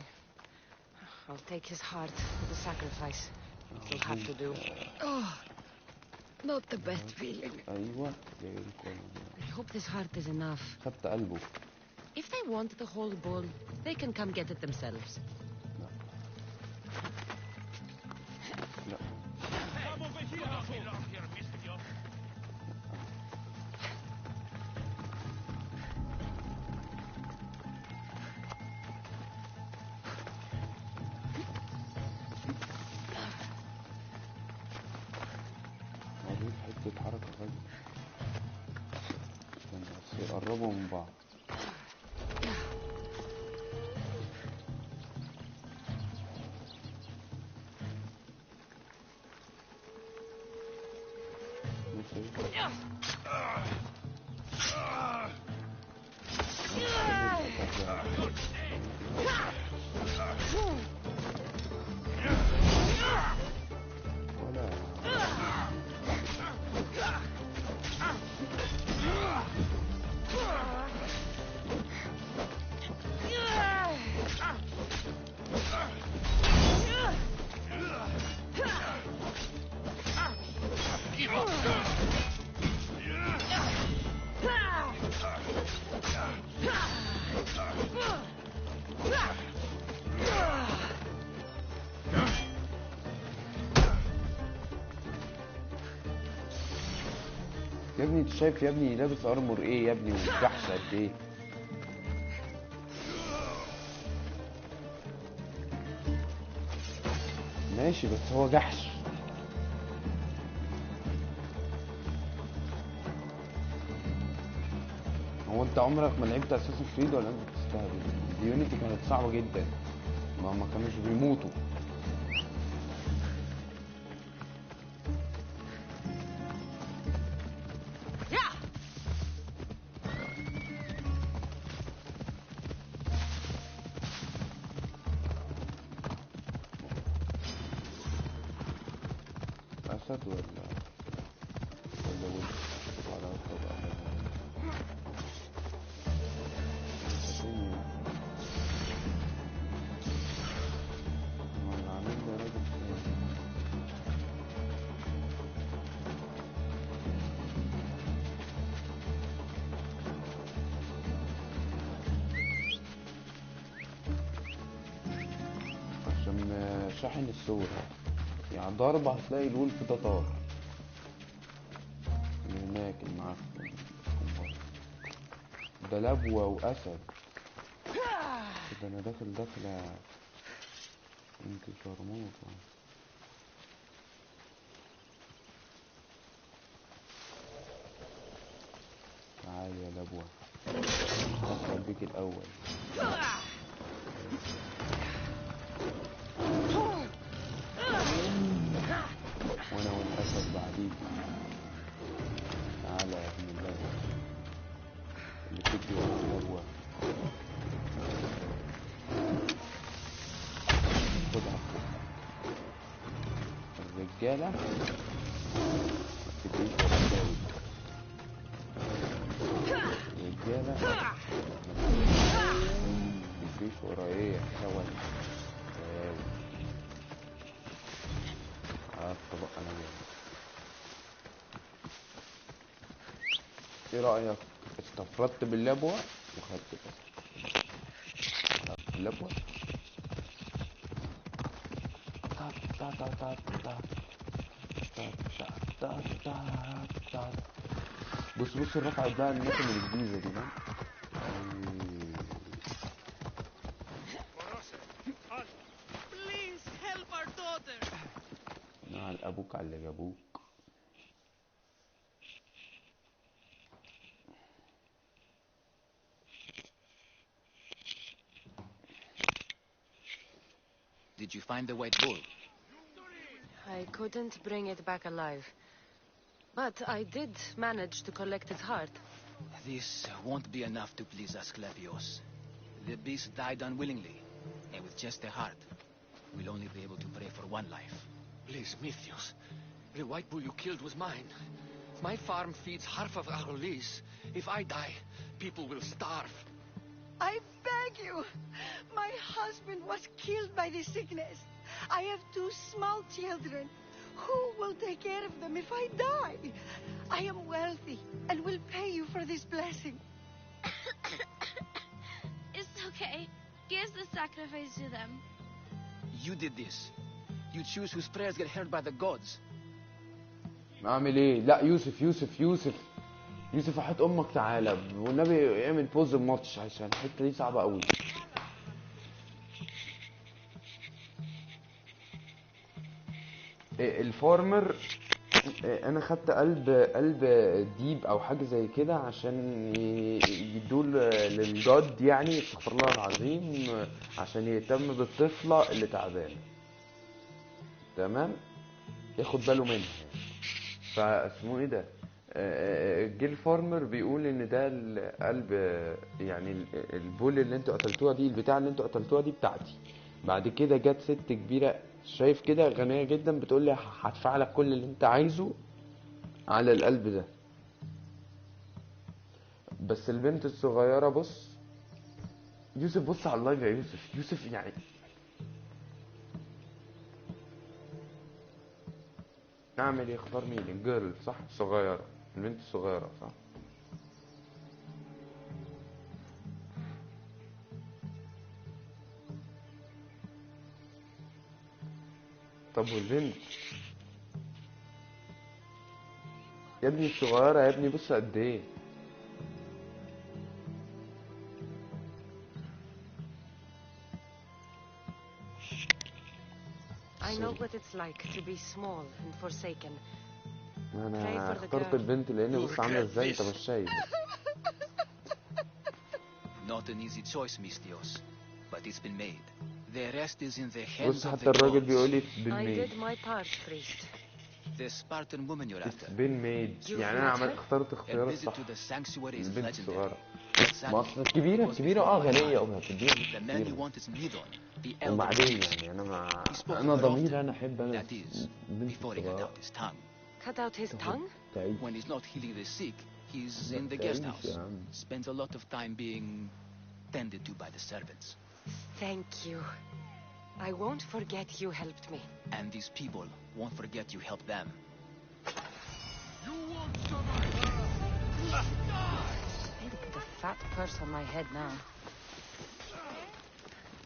I'll take his heart for the sacrifice. It'll have to do. Oh, not the best feeling. ايوه I hope this heart is enough. خدت قلبه. If they want the whole bull, they can come get it themselves. لا. Come over here, asshole. حتة حركة غالية. بس يقربوا من بعض. يا ابني انت شايف يا ابني لابس ارمور ايه يا ابني والجحش قد ايه؟ ماشي بس هو جحش. هو انت عمرك ما لعبت اساسن كريد ولا انت بتستهبل؟ اليونيتي كانت صعبة جدا، ما كانوش بيموتوا. اسد ولا وش ولا اسد ولا عامل ده راجل عشان شاحن الصور يعني ضربة هتلاقي الولف ده طار من هناك المعفن ده لبوة وأسد كده. أنا داخلة انت شرموطة. تعالي يا لبوة أسد بيك الأول. تيجي. تعالى يا ابن اللبوة اللي بتجري ورا اللبوة. خدها. الرجالة متجريش ورا الجاوي. الرجالة متجريش ورا ايه يا حيوان. طبق انا جاي. ايه رأيك؟ استفردت باللبوة وخدت اللبوة. بص بص الرفعة بقى الناس اللي بالجيزة دي ها. Please help our daughter. نعم ابوك على اللي جابوك. Did you find the white bull? I couldn't bring it back alive. But I did manage to collect its heart. This won't be enough to please Asclepios. The beast died unwillingly, and with just a heart, we'll only be able to pray for one life. Please, Mythios. The white bull you killed was mine. My farm feeds half of our lease. If I die, people will starve. I beg you. My husband was killed by the sickness. I have 2 small children. Who will take care of them if I die? I am wealthy and will pay you for this blessing. It's okay. Give the sacrifice to them. You did this. You choose whose prayers get heard by the gods. اعمل ايه؟ لا يوسف يوسف يوسف يوسف وحياة امك تعالى والنبي اعمل بوز الماتش عشان الحته دي صعبه قوي. الفارمر انا خدت قلب ديب او حاجه زي كده عشان يدول للجاد يعني استغفر الله العظيم عشان يهتم بالطفله اللي تعبانه تمام ياخد باله منها فاسمه ايه ده جه الفارمر بيقول ان ده القلب يعني البول اللي انتوا قتلتوها دي البتاع اللي انتوا قتلتوها دي بتاعتي. بعد كده جت ست كبيره شايف كده غنيه جدا بتقول لي هدفع لك كل اللي انت عايزه على القلب ده. بس البنت الصغيره بص يوسف بص على اللايف يا يوسف يوسف يعني اعمل ايه اختار مين الجيرل صح الصغيره البنت الصغيره صح. طب والبنت يا ابني الصغيره يا ابني بص قد ايه. I know what it's like to be small and forsaken. انا اخترت البنت لان بص عامله ازاي انت مش شايف. Not an easy choice, Mystios, but it's been made. The rest is in the hands بص of حتى the الراجل gods. بيقول لي it's been I made. did my part, priest. The Spartan woman you're It's after. been made. يعني انا عملت اخترت اختيار A visit الصح. to the sanctuary is البنت legendary. الصغيرة. Sadly, ما اصل الكبيرة غنية أمها بتديها the man you كتير. want is Nidon, the elder. وبعدين يعني أنا ضميري أنا أحب أنا That is, البنت before he cut الصغيرة. out his tongue. Cut out his tongue? تعيش. When he's not healing the sick, he's لا، in the تعيش guest يا house. عم. Spends a lot of time being tended to by the servants. Thank you. I won't forget you helped me. And these people won't forget you helped them. You won't survive. I need to put a fat purse on my head now.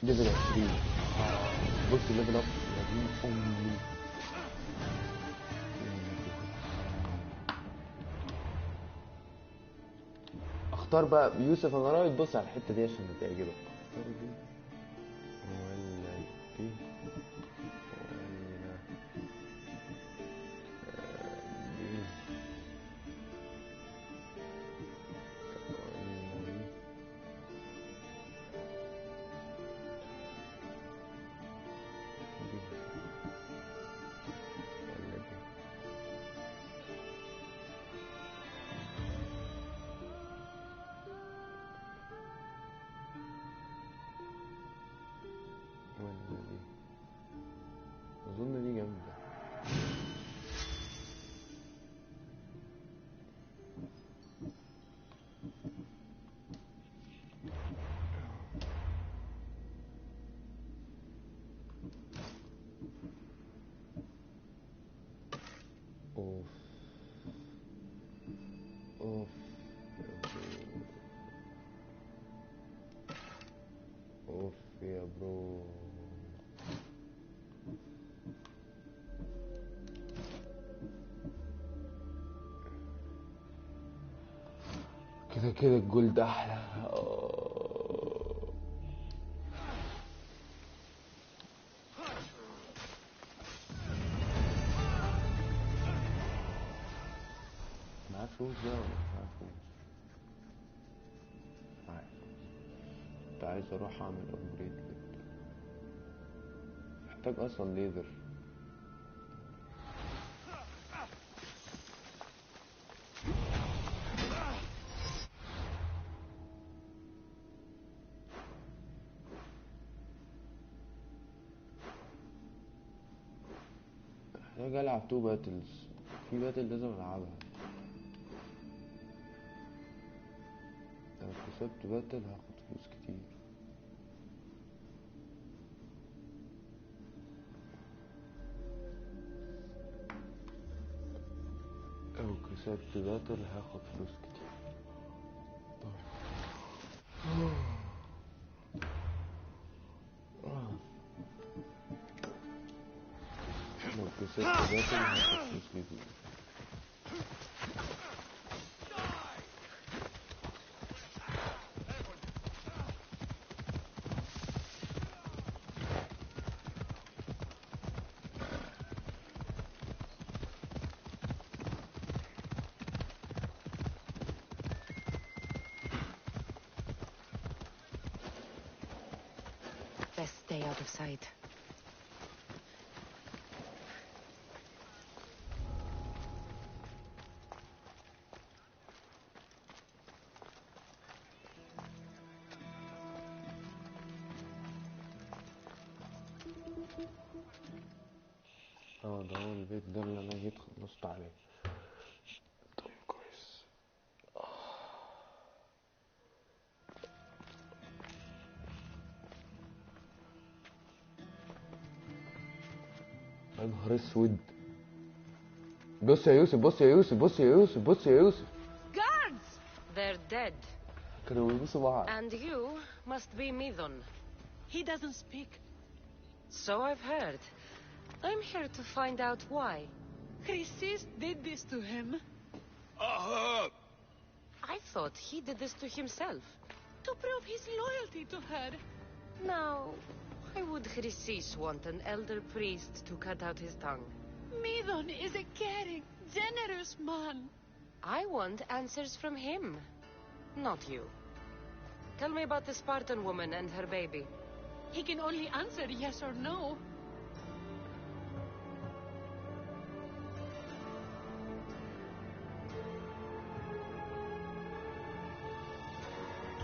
ليفل 20 بص ليفل اب يا دين أمي. اختار بقى يوسف انا رايك بص على الحته دي عشان تعجبك. اختار دي ولا دي ولا دي ولا دي؟ اظن دي جامدة. اوف اوف اوف يا برو. كده كده الجولد احلى. معاه فلوس ده ولا مش معاه فلوس؟ معاه. كنت عايز اروح اعمل ابجريد كده. محتاج اصلا ليزر. محتاج العب 2 باتلز. في باتل لازم العبها. لو كسبت باتل هاخد فلوس كتير. لو كسبت باتل هاخد فلوس كتير. لو كسبت باتل هاخد فلوس كتير. Best stay out of sight. ده هو البيت ده اللي انا جيت خلصت عليه. طيب كويس. يا نهار اسود. بص يا يوسف بص يا يوسف بص يا يوسف بص يا يوسف. Guards! They're dead. كانوا بيبصوا بعض. And you must be Midon. He doesn't speak. So I've heard. I'm here to find out why. Chrysis did this to him. I thought he did this to himself. To prove his loyalty to her. Now, why would Chrysis want an elder priest to cut out his tongue? Midon is a caring, generous man. I want answers from him, not you. Tell me about the Spartan woman and her baby. He can only answer yes or no.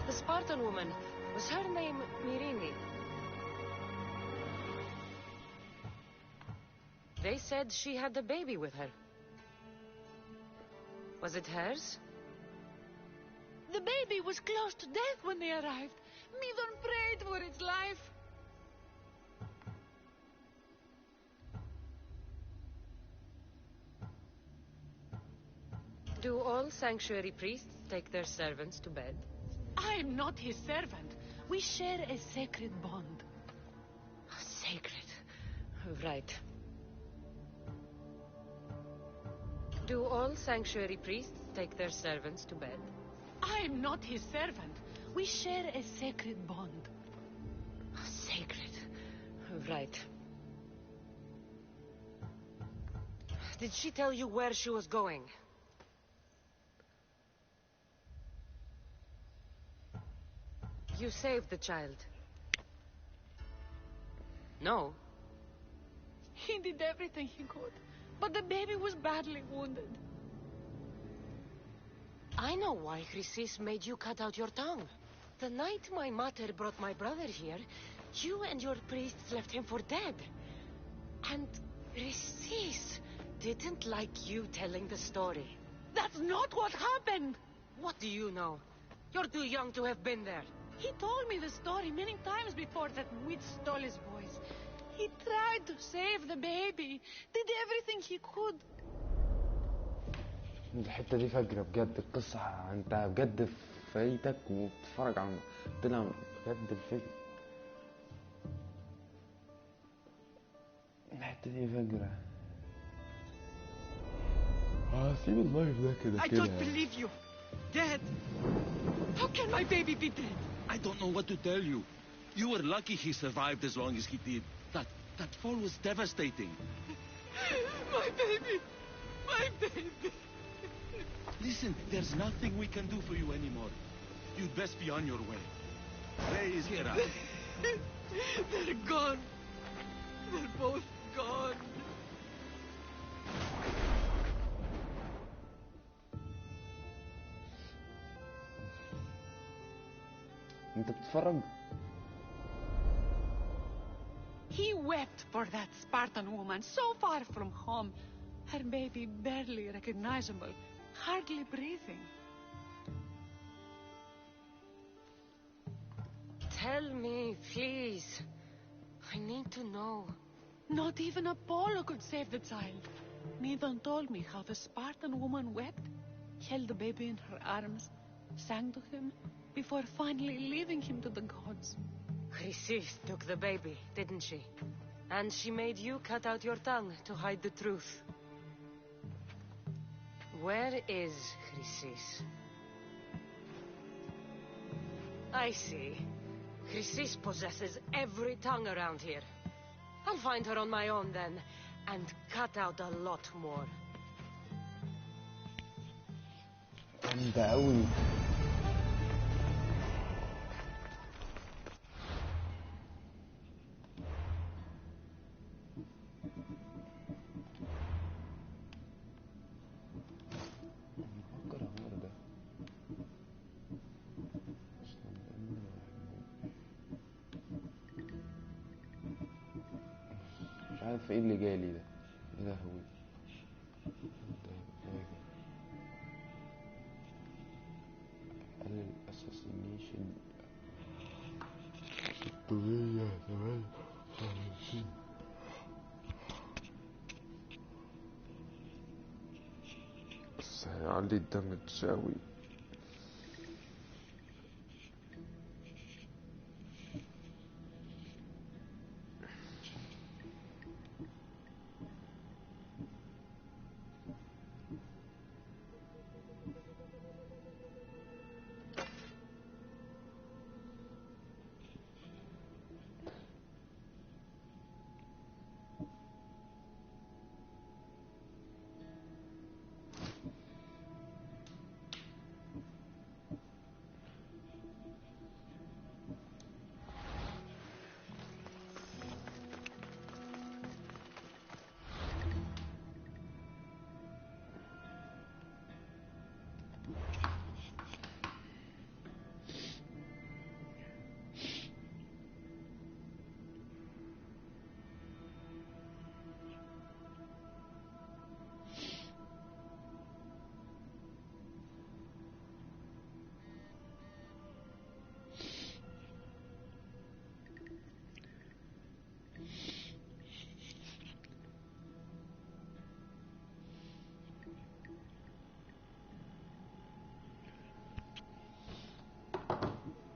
The Spartan woman, was her name Mirini? They said she had a baby with her. Was it hers? The baby was close to death when they arrived. Midon prayed for its life. Do all sanctuary priests take their servants to bed? I'm not his servant. We share a sacred bond. Sacred. Right. Do all sanctuary priests take their servants to bed? I'm not his servant. We share a sacred bond. Sacred. Right. Did she tell you where she was going? You saved the child. No. He did everything he could, but the baby was badly wounded. I know why Chrysis made you cut out your tongue. The night my mater brought my brother here, You and your priests left him for dead. And Risis didn't like you telling the story. That's not what happened! What do you know? You're too young to have been there. He told me the story many times before that witch stole his voice. He tried to save the baby. Did everything he could. الحتة دي فجرة بجد. القصة انت بجد فايتك وبتتفرج على طلع بجد الفيلم. الحتة دي فجرة. سيب اللايف ده كده. I don't believe you. Dead. How can my baby be dead? I don't know what to tell you. You were lucky he survived as long as he did. That fall was devastating. My baby. My baby. Listen, there's nothing we can do for you anymore. You'd best be on your way. Please get out. They're gone. They're both gone. انت بتتفرج؟ He wept for that Spartan woman so far from home. Her baby barely recognizable, hardly breathing. Tell me, please. I need to know. Not even Apollo could save the child. Medon told me how the Spartan woman wept, held the baby in her arms, sang to him, before finally leaving him to the gods. Chrysis took the baby, didn't she? And she made you cut out your tongue to hide the truth. Where is Chrysis? I see. Chrysis possesses every tongue around here. I'll find her on my own then, and cut out a lot more. جامدة أوي. مش عارف ايه اللي جالي ده. يا لهوي. قلل الاساسينيشن 658. بس هيعلي الدمج اوي.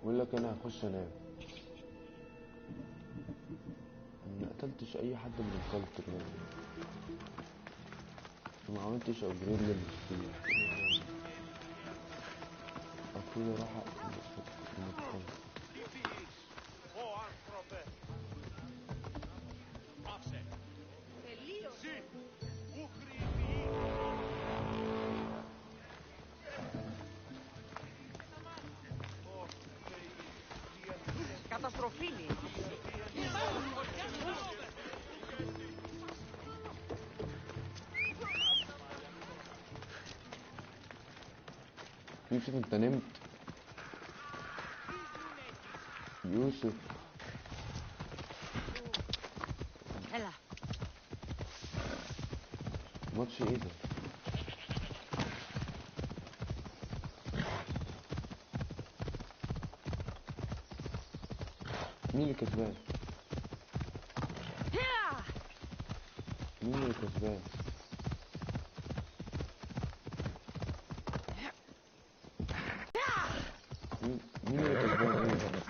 بقول لك انا هخش انام. ما قتلتش اي حد من الكالت اللي ما عملتش ابجريد للسكيل. المفروض اروح اقتل من الكالت. Καταστροφίλη. يوسف انت نمت؟ يوسف يلا. ماتش ايه ده؟ مين اللي كسبان؟ مين اللي كسبان؟ مين اللي كسبان؟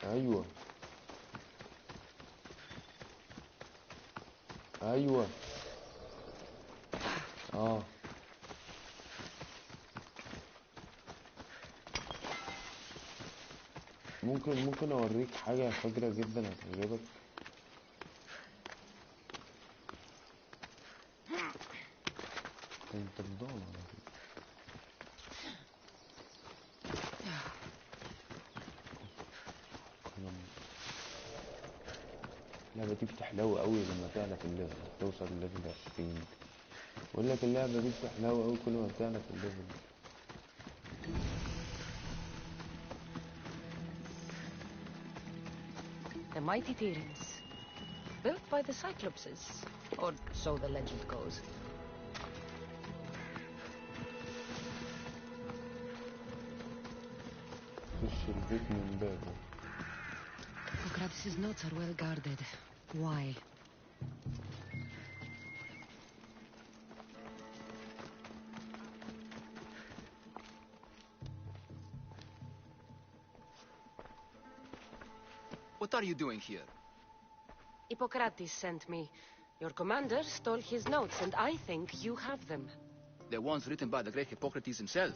ايوه ايوه ممكن اوريك حاجة فجرة جدا هتعجبك. انت بضاعة على فكرة. اللعبة دي بتحلو قوي لما تعلى في الليفل، توصل لليفل 20. بقول لك اللعبة دي بتحلو قوي كل ما بتعلى في الليفل. The mighty Tyrants, built by the Cyclopses, or so the legend goes. خش البيت من بابه. Hippocrates' notes are well guarded. Why? What are you doing here? Hippocrates sent me. Your commander stole his notes, and I think you have them. The ones written by the great Hippocrates himself.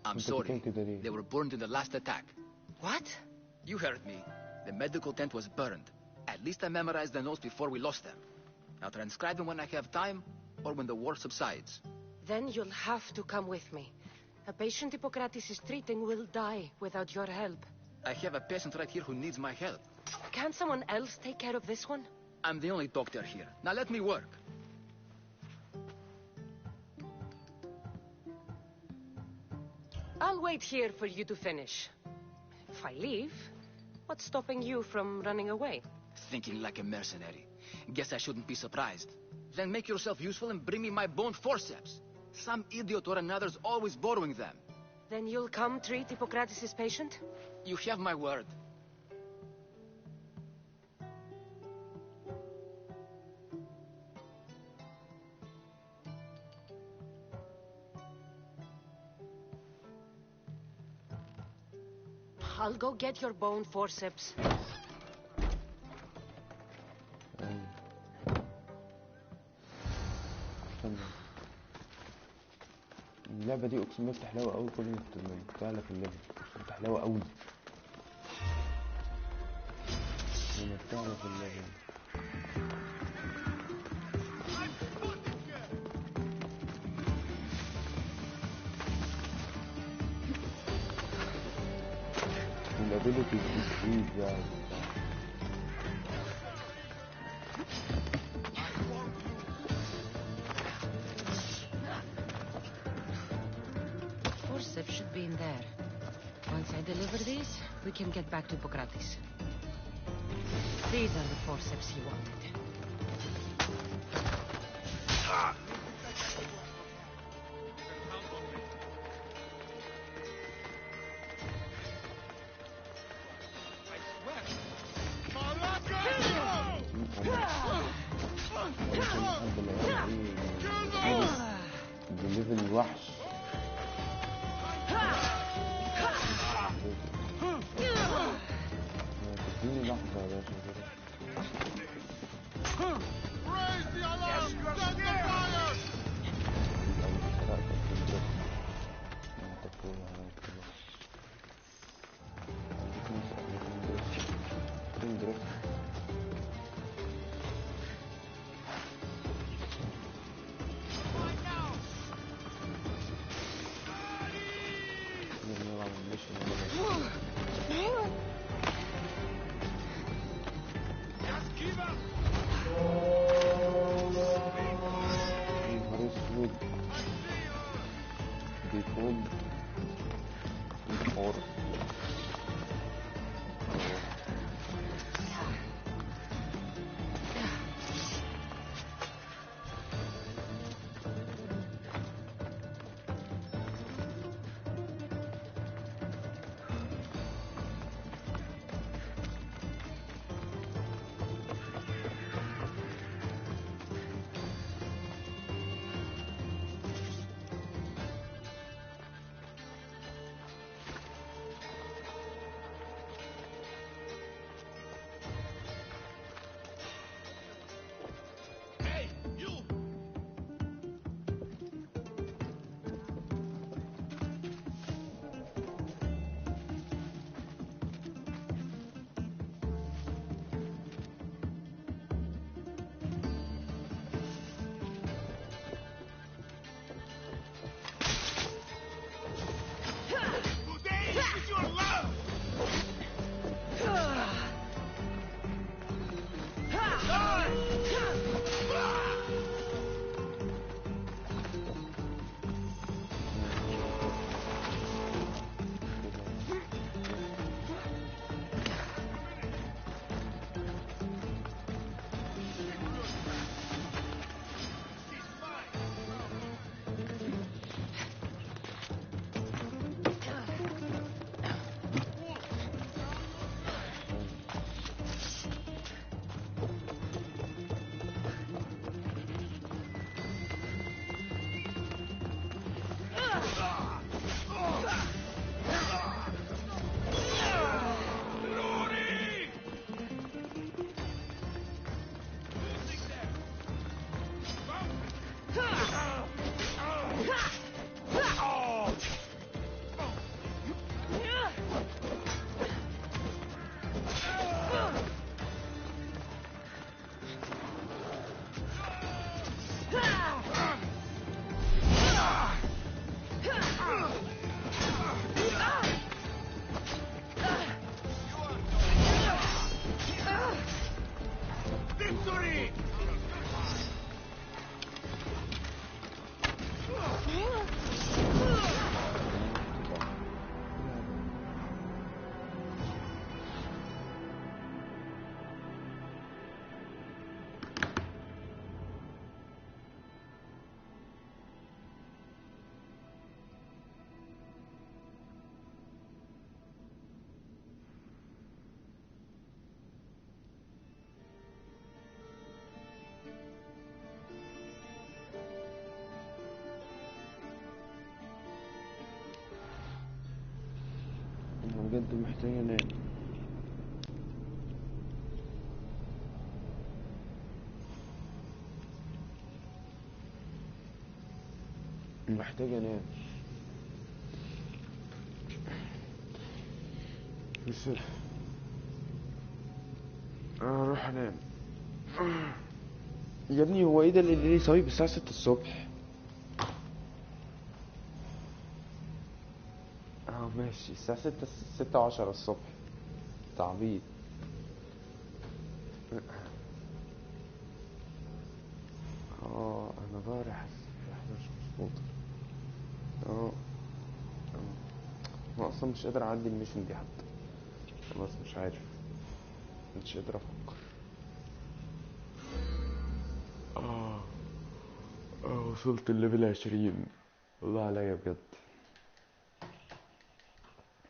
I'm sorry. They were burned in the last attack. What? You heard me. The medical tent was burned. At least I memorized the notes before we lost them. I'll transcribe them when I have time, or when the war subsides. Then you'll have to come with me. A patient Hippocrates is treating will die without your help. I have a patient right here who needs my help. Can't someone else take care of this one? I'm the only doctor here. Now let me work. I'll wait here for you to finish. If I leave, what's stopping you from running away? Thinking like a mercenary. Guess I shouldn't be surprised. Then make yourself useful and bring me my bone forceps. Some idiot or another's always borrowing them. Then you'll come treat Hippocrates' patient? You have my word. I'll go get your bone forceps. اللعبة دي اقسم بالله بتحلوة قوي كل ما بتعلى في الليفل. بتحلوة قوي لما بتعلى في الليفل. الابيليتي بتزيد يعني. Forceps should be in there. Once I deliver these, we can get back to Hippocrates. These are the forceps he wanted. الليفل الوحش. تديني لحظة يا باشا كده. انا بجد محتاج انام. محتاج انام بس انا اروح انام. يا ابني هو ايه ده اللي ليه صايب الساعة 6 الصبح؟ ماشي الساعة 6:10 الصبح. تعبيط. انا ضهري حاسس بحاجة مش مظبوطة. انا اصلا مش قادر اعدي الميشن دي حتى. خلاص مش عارف، مش قادر افكر. وصلت الليفل 20. والله عليا بجد.